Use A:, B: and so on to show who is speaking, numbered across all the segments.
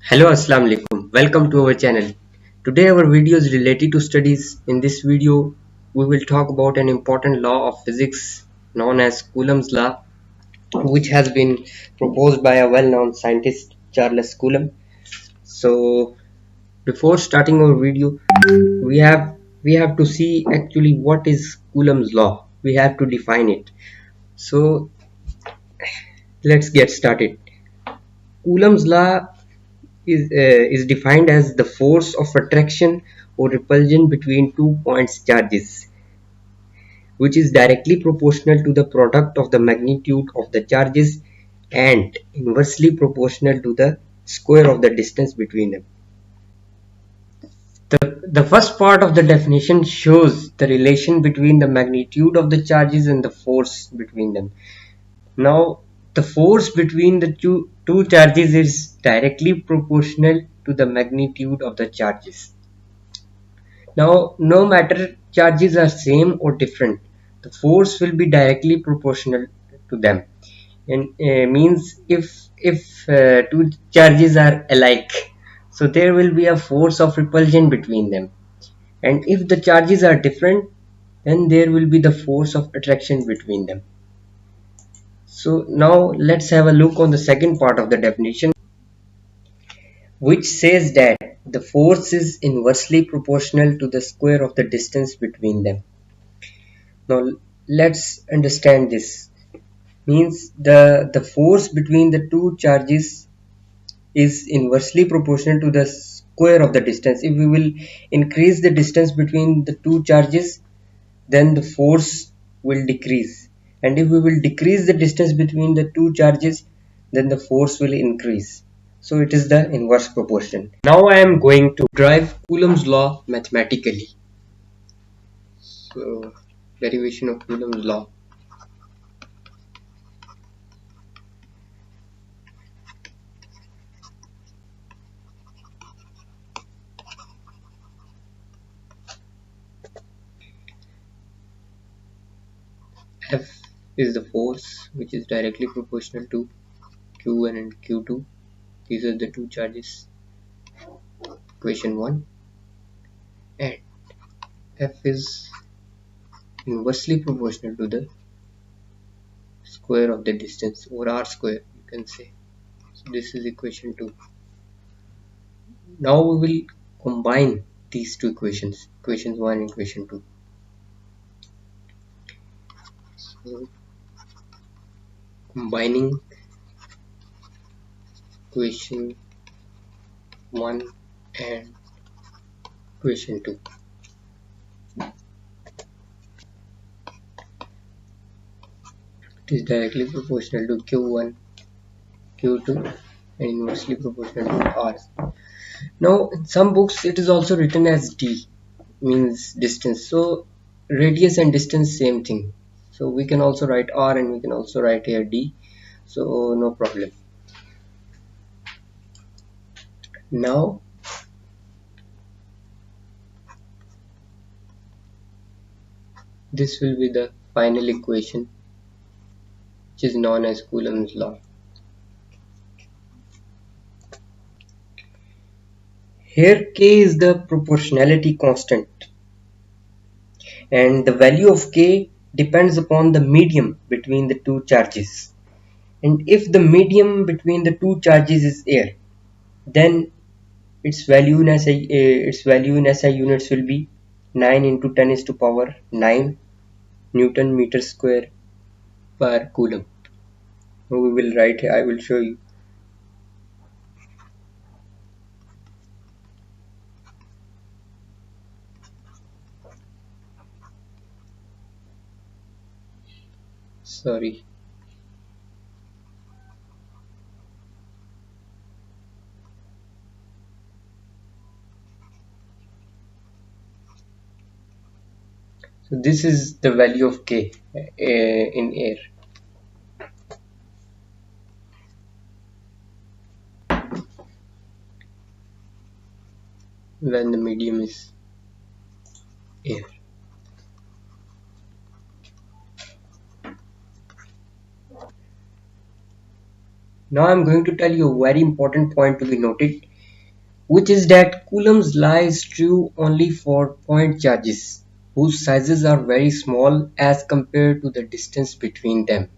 A: Hello, Assalamu alaikum. Welcome to our channel. Today our video is related to studies. In this video, we will talk about an important law of physics known as Coulomb's law, which has been proposed by a well-known scientist, Charles Coulomb. So, before starting our video, we have we have to see actually what is Coulomb's law. We have to define it. So, let's get started. Coulomb's law is defined as the force of attraction or repulsion between 2 points charges, which is directly proportional to the product of the magnitude of the charges and inversely proportional to the square of the distance between them. The first part of the definition shows the relation between the magnitude of the charges and the force between them. Now, the force between the two charges is directly proportional to the magnitude of the charges. Now, no matter charges are same or different, the force will be directly proportional to them. And means if two charges are alike, so there will be a force of repulsion between them. And if the charges are different, then there will be the force of attraction between them. So now let's have a look on the second part of the definition, which says that the force is inversely proportional to the square of the distance between them. Now let's understand this. Means the force between the two charges is inversely proportional to the square of the distance. If we will increase the distance between the two charges, then the force will decrease, and if we will decrease the distance between the two charges, then the force will increase. So it is the inverse proportion. Now I am going to derive Coulomb's law mathematically. So derivation of Coulomb's law. F is the force which is directly proportional to Q1 and Q2. These are the two charges. Equation 1. And F is inversely proportional to the square of the distance, or R square you can say. So this is equation 2. Now we will combine these two equations, equation 1 and equation 2. So combining equation 1 and equation 2. It is directly proportional to Q1, Q2 and inversely proportional to R. Now in some books it is also written as D, means distance. So radius and distance same thing. So we can also write R and we can also write here D. So no problem. Now this will be the final equation, which is known as Coulomb's law. Here K is the proportionality constant, and the value of K depends upon the medium between the two charges. And if the medium between the two charges is air, then its value in SI units will be 9 into 10 is to power 9 Newton meter square per coulomb. We will write here, I will show you. Sorry. So this is the value of K in air. When the medium is air. Now I'm going to tell you a very important point to be noted, which is that Coulomb's law is true only for point charges whose sizes are very small as compared to the distance between them.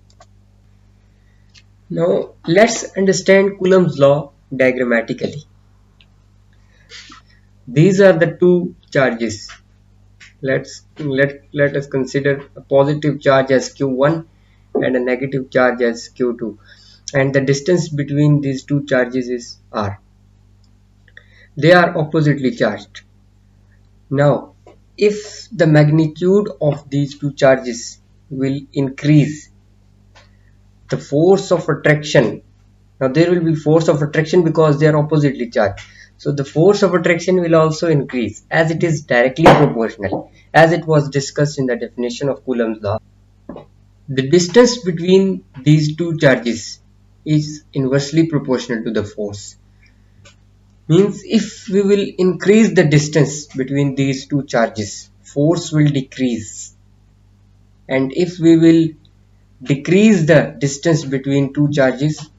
A: Now let's understand Coulomb's law diagrammatically. These are the two charges. Let us consider a positive charge as q1 and a negative charge as q2, and the distance between these two charges is r. They are oppositely charged. Now, if the magnitude of these two charges will increase, the force of attraction, now there will be force of attraction because they are oppositely charged. So the force of attraction will also increase as it is directly proportional, as it was discussed in the definition of Coulomb's law. The distance between these two charges is inversely proportional to the force. Means if we will increase the distance between these two charges, force will decrease, and if we will decrease the distance between two charges,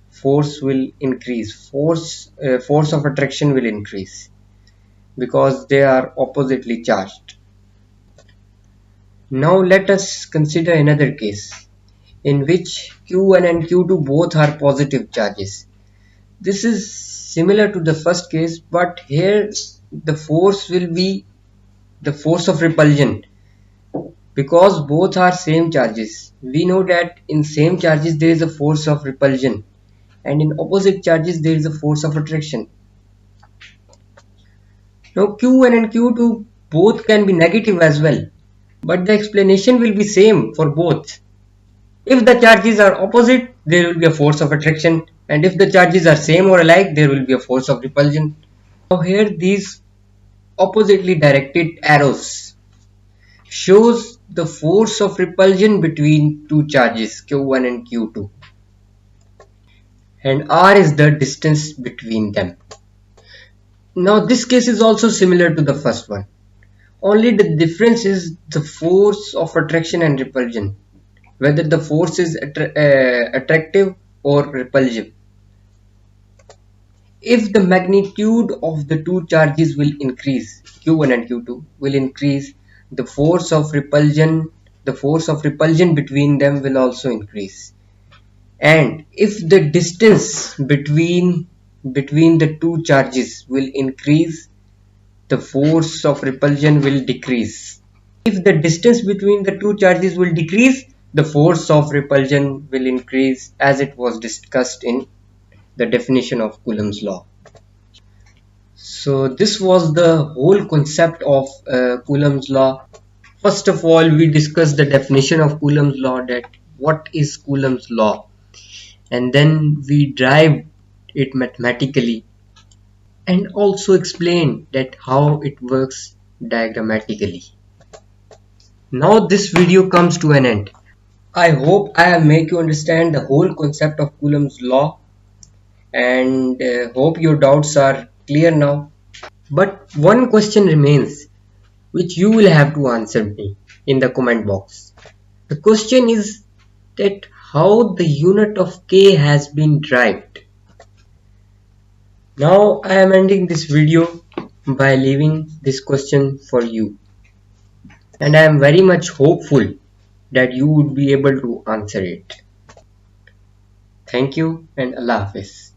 A: force will increase. Force of attraction will increase because they are oppositely charged. Now let us consider another case in which q1 and q2 both are positive charges. This is similar to the first case, but here the force will be the force of repulsion because both are same charges. We know that in same charges there is a force of repulsion, and in opposite charges there is a force of attraction. Now q1 and q2 both can be negative as well, but the explanation will be same for both. If the charges are opposite, there will be a force of attraction, and if the charges are same or alike, there will be a force of repulsion. Now here these oppositely directed arrows shows the force of repulsion between two charges q1 and q2, and r is the distance between them. Now this case is also similar to the first one, only the difference is the force of attraction and repulsion, whether the force is attractive or repulsive. If the magnitude of the two charges will increase, q1 and q2 will increase, the force of repulsion between them will also increase. And if the distance between the two charges will increase, the force of repulsion will decrease. If the distance between the two charges will decrease, the force of repulsion will increase, as it was discussed in the definition of Coulomb's law. So this was the whole concept of Coulomb's law. First of all, we discussed the definition of Coulomb's law, that what is Coulomb's law, and then we derived it mathematically and also explained that how it works diagrammatically. Now this video comes to an end. I hope I have made you understand the whole concept of Coulomb's law, and hope your doubts are clear now. But one question remains, which you will have to answer me in the comment box. The question is that how the unit of k has been derived. Now I am ending this video by leaving this question for you, and I am very much hopeful that you would be able to answer it. Thank you and Allah Hafiz.